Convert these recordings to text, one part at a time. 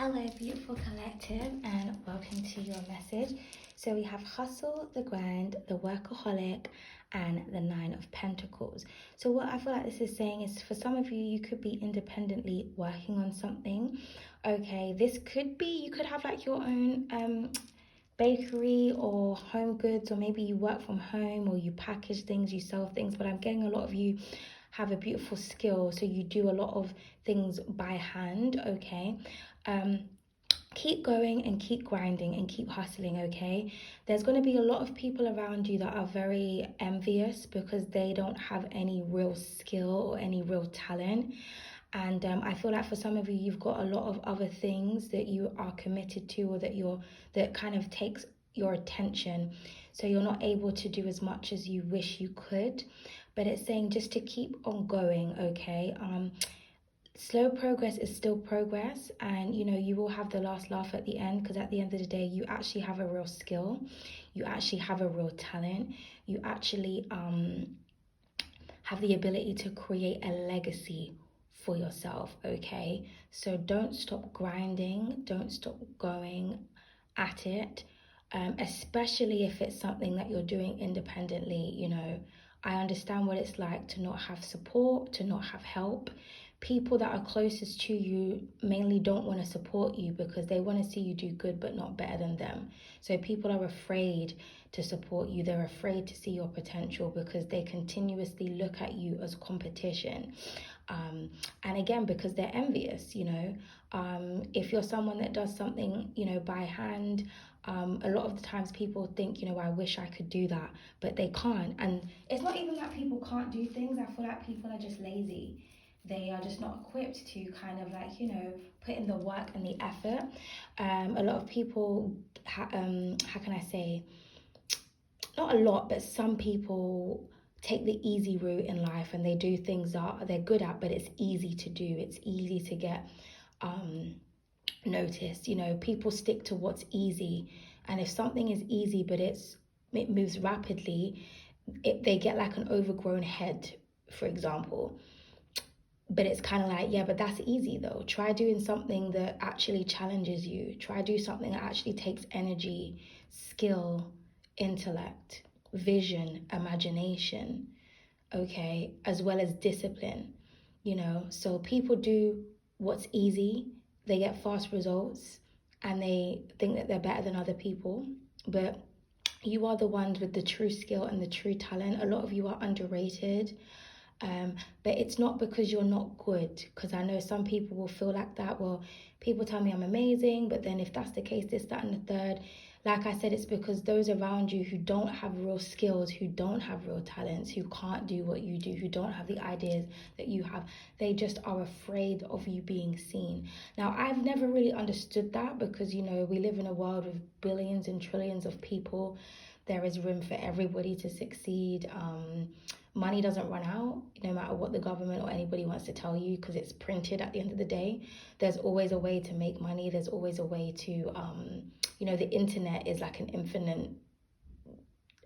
Hello, beautiful collective, and welcome to your message. So we have hustle, the grind, the workaholic, and the Nine of Pentacles. So what I feel like this is saying is, for some of you, you could be independently working on something. Okay, this could be, you could have like your own bakery or home goods, or maybe you work from home or you package things, you sell things. But I'm getting a lot of you have a beautiful skill, so you do a lot of things by hand. Okay, keep going and keep grinding and keep hustling. Okay, there's going to be a lot of people around you that are very envious because they don't have any real skill or any real talent. And I feel like for some of you, you've got a lot of other things that you are committed to, or that kind of takes your attention, so you're not able to do as much as you wish you could. But it's saying just to keep on going. Okay, slow progress is still progress, and you will have the last laugh at the end, because at the end of the day, you actually have a real skill, you actually have a real talent, you actually have the ability to create a legacy for yourself. Okay, so don't stop grinding, don't stop going at it, especially if it's something that you're doing independently. I understand what it's like to not have support, to not have help. People that are closest to you mainly don't want to support you because they want to see you do good but not better than them. So people are afraid to support you. They're afraid to see your potential because they continuously look at you as competition. And again, because they're envious. If you're someone that does something, by hand, a lot of the times people think, I wish I could do that, but they can't. And it's not even that people can't do things. I feel like people are just lazy. They are just not equipped to kind of like, put in the work and the effort. A lot of people, how can I say, not a lot, but some people take the easy route in life and they do things that they're good at, but it's easy to do. It's easy to get noticed. People stick to what's easy, and if something is easy but it moves rapidly, they get like an overgrown head, for example. But it's kind of like, yeah, but that's easy though. Try doing something that actually challenges you. Try do something that actually takes energy, skill, intellect, vision, imagination, okay, as well as discipline. So people do what's easy, they get fast results, and they think that they're better than other people. But you are the ones with the true skill and the true talent. A lot of you are underrated. But it's not because you're not good, because I know some people will feel like that. Well, people tell me I'm amazing, but then if that's the case, this, that, and the third. Like I said, it's because those around you who don't have real skills, who don't have real talents, who can't do what you do, who don't have the ideas that you have, they just are afraid of you being seen. Now, I've never really understood that because, we live in a world with billions and trillions of people. There is room for everybody to succeed. Money doesn't run out, no matter what the government or anybody wants to tell you, because it's printed at the end of the day. There's always a way to make money. There's always a way to, the internet is like an infinite,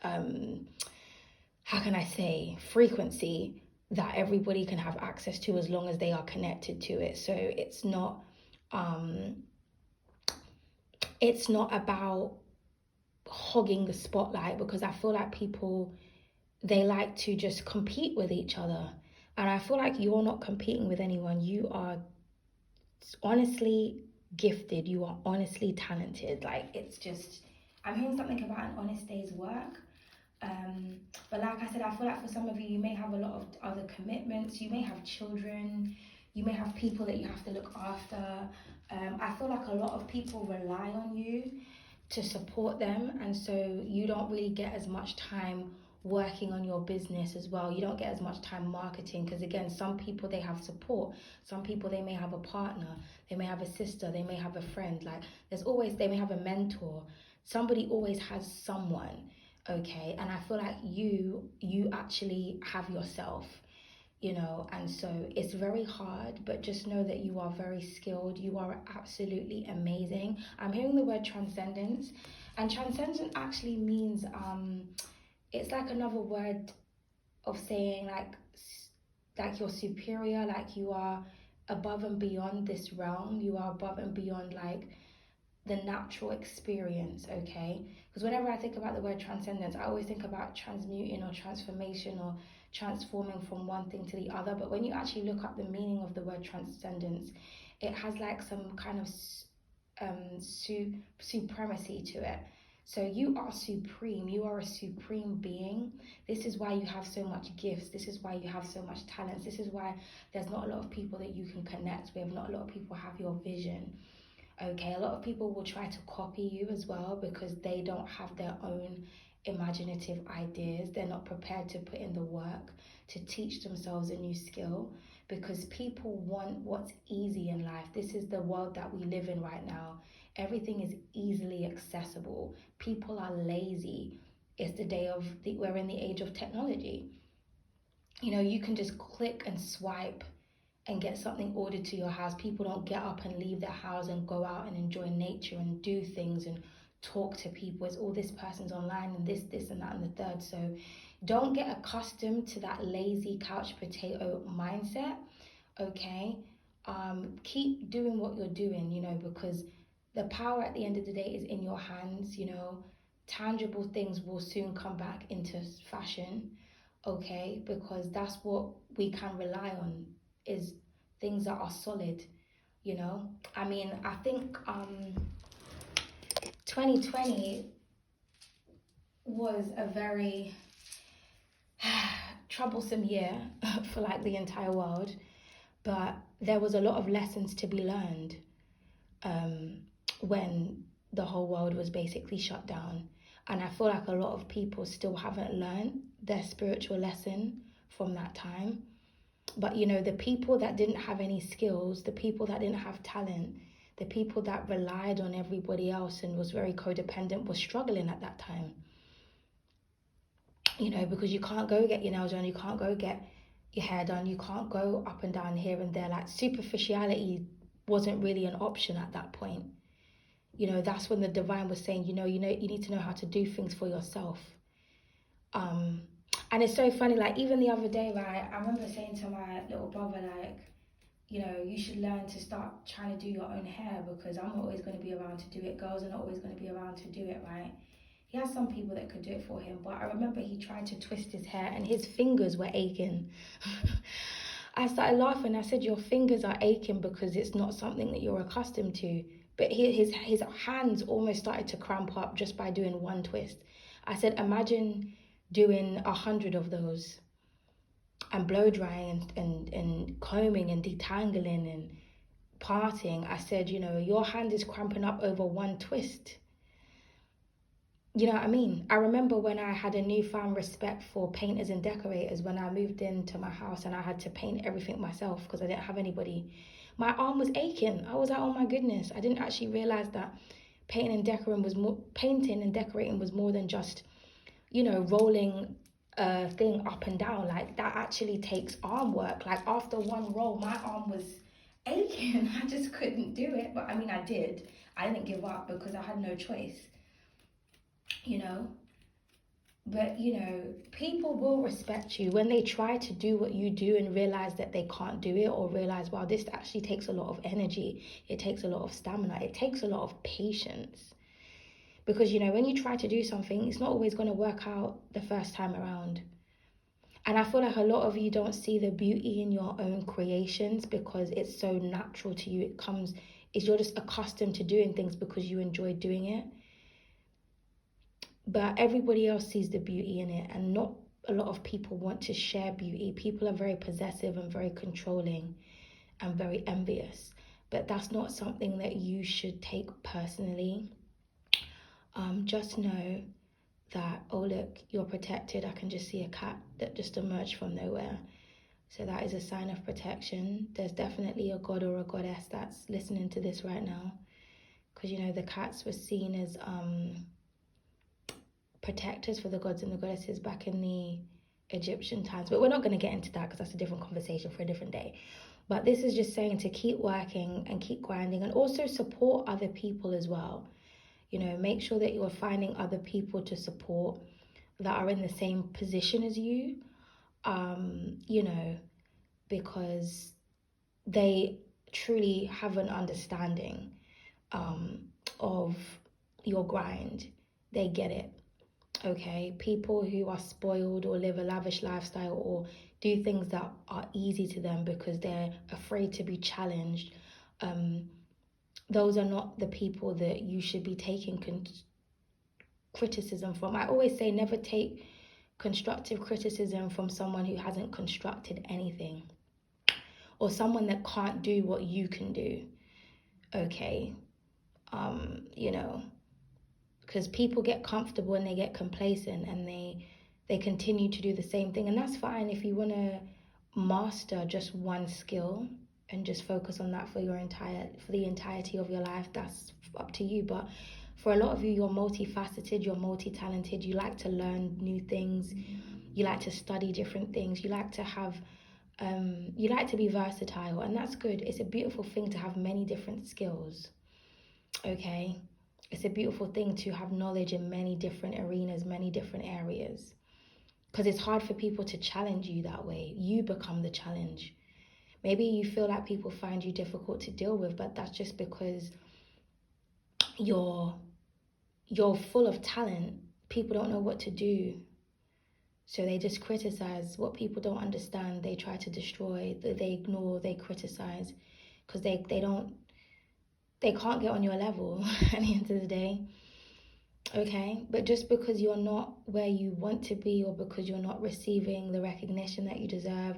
how can I say, frequency that everybody can have access to as long as they are connected to it. So it's not about hogging the spotlight, because I feel like people, they like to just compete with each other. And I feel like you're not competing with anyone. You are honestly gifted. You are honestly talented. Like, it's just, I'm hearing something about an honest day's work. But like I said, I feel like for some of you, you may have a lot of other commitments. You may have children. You may have people that you have to look after. I feel like a lot of people rely on you to support them, and so you don't really get as much time working on your business as well. You don't get as much time marketing, because again, some people, they have support. Some people, they may have a partner, they may have a sister, they may have a friend. Like, they may have a mentor. Somebody always has someone. Okay, and I feel like you actually have yourself. And so it's very hard, but just know that you are very skilled. You are absolutely amazing. I'm hearing the word transcendence, and transcendence actually means it's like another word of saying like you're superior, like you are above and beyond this realm. You are above and beyond like the natural experience, okay? Because whenever I think about the word transcendence, I always think about transmuting or transformation or transforming from one thing to the other. But when you actually look up the meaning of the word transcendence, it has like some kind of supremacy to it. So you are supreme. You are a supreme being. This is why you have so much gifts. This is why you have so much talents. This is why there's not a lot of people that you can connect with. Not a lot of people have your vision. Okay, a lot of people will try to copy you as well because they don't have their own imaginative ideas. They're not prepared to put in the work to teach themselves a new skill because people want what's easy in life. This is the world that we live in right now. Everything is easily accessible. People are lazy. It's we're in the age of technology. You know, you can just click and swipe and get something ordered to your house. People don't get up and leave their house and go out and enjoy nature and do things and talk to people. It's all this person's online and this and that and the third. So don't get accustomed to that lazy couch potato mindset, okay? Keep doing what you're doing, you know, because the power at the end of the day is in your hands, you know. Tangible things will soon come back into fashion, okay? Because that's what we can rely on, is things that are solid, you know. I mean, I think 2020 was a very troublesome year for like the entire world, but there was a lot of lessons to be learned when the whole world was basically shut down. And I feel like a lot of people still haven't learned their spiritual lesson from that time. But, you know, the people that didn't have any skills, the people that didn't have talent, the people that relied on everybody else and was very codependent were struggling at that time. You know, because you can't go get your nails done, you can't go get your hair done, you can't go up and down here and there. Like, superficiality wasn't really an option at that point. You know, that's when the divine was saying, you need to know how to do things for yourself. And it's so funny, like, even the other day, right, I remember saying to my little brother, like, you know, you should learn to start trying to do your own hair because I'm not always going to be around to do it. Girls are not always going to be around to do it, right? He has some people that could do it for him, but I remember he tried to twist his hair and his fingers were aching. I started laughing. I said, your fingers are aching because it's not something that you're accustomed to. But his hands almost started to cramp up just by doing one twist. I said, imagine doing 100 of those and blow drying and combing and detangling and parting. I said, you know, your hand is cramping up over one twist. You know what I mean? I remember when I had a newfound respect for painters and decorators when I moved into my house and I had to paint everything myself because I didn't have anybody. My arm was aching. I was like, oh my goodness. I didn't actually realize that painting and decorating was more than just, you know, rolling a thing up and down. Like, that actually takes arm work. Like, after one roll, my arm was aching. I just couldn't do it. But I mean, I did. I didn't give up because I had no choice, you know. But, you know, people will respect you when they try to do what you do and realize that they can't do it, or realize, wow, this actually takes a lot of energy. It takes a lot of stamina. It takes a lot of patience. Because, you know, when you try to do something, it's not always going to work out the first time around. And I feel like a lot of you don't see the beauty in your own creations because it's so natural to you. You're just accustomed to doing things because you enjoy doing it. But everybody else sees the beauty in it, and not a lot of people want to share beauty. People are very possessive and very controlling and very envious. But that's not something that you should take personally. Just know that, oh look, you're protected. I can just see a cat that just emerged from nowhere. So that is a sign of protection. There's definitely a god or a goddess that's listening to this right now. Because, you know, the cats were seen as protectors for the gods and the goddesses back in the Egyptian times. But we're not going to get into that because that's a different conversation for a different day. But this is just saying to keep working and keep grinding, and also support other people as well. You know, make sure that you're finding other people to support that are in the same position as you, you know, because they truly have an understanding of your grind. They get it. Okay, people who are spoiled or live a lavish lifestyle or do things that are easy to them because they're afraid to be challenged, those are not the people that you should be taking criticism from. I always say never take constructive criticism from someone who hasn't constructed anything, or someone that can't do what you can do. Okay, you know, because people get comfortable and they get complacent and they continue to do the same thing, and that's fine. If you want to master just one skill and just focus on that for the entirety of your life, that's up to you. But for a lot of you, you're multifaceted, you're multi-talented, you like to learn new things, you like to study different things, you like to have you like to be versatile, and that's good. It's a beautiful thing to have many different skills. Okay, it's a beautiful thing to have knowledge in many different arenas, many different areas, because it's hard for people to challenge you that way. You become the challenge. Maybe you feel like people find you difficult to deal with, but that's just because you're full of talent. People don't know what to do, so they just criticize. What people don't understand, they try to destroy, they ignore, they criticize, because they can't get on your level at the end of the day. Okay, but just because you're not where you want to be, or because you're not receiving the recognition that you deserve,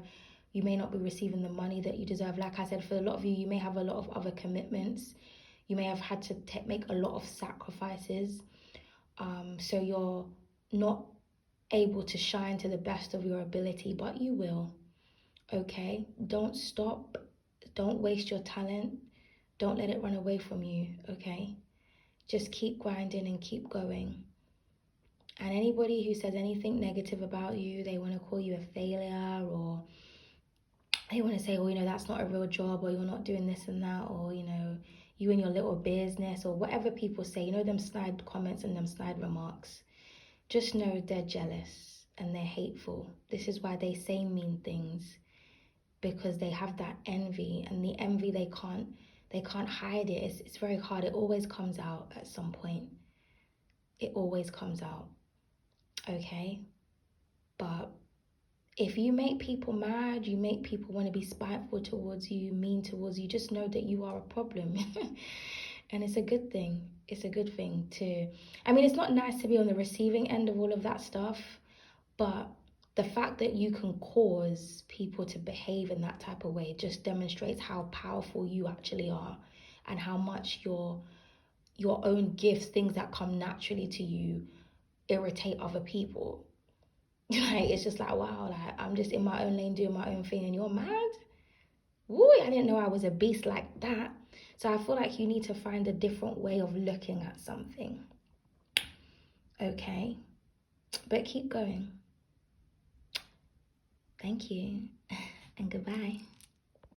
you may not be receiving the money that you deserve. Like I said, for a lot of you, you may have a lot of other commitments. You may have had to make a lot of sacrifices. So you're not able to shine to the best of your ability, but you will. Okay, don't stop. Don't waste your talent. Don't let it run away from you. Okay, just keep grinding and keep going. And anybody who says anything negative about you, they want to call you a failure, or they want to say, oh, that's not a real job, or you're not doing this and that, or, you and your little business, or whatever people say, them snide comments and them snide remarks. Just know they're jealous and they're hateful. This is why they say mean things, because they have that envy, and the envy, they can't hide it. It's very hard. It always comes out at some point. It always comes out. Okay? But if you make people mad, you make people want to be spiteful towards you, mean towards you, just know that you are a problem. And it's a good thing. It's a good thing to... it's not nice to be on the receiving end of all of that stuff, but the fact that you can cause people to behave in that type of way just demonstrates how powerful you actually are, and how much your own gifts, things that come naturally to you, irritate other people. Like, it's just like, wow, like, I'm just in my own lane doing my own thing and you're mad? Woo, I didn't know I was a beast like that. So I feel like you need to find a different way of looking at something. Okay? But keep going. Thank you and goodbye.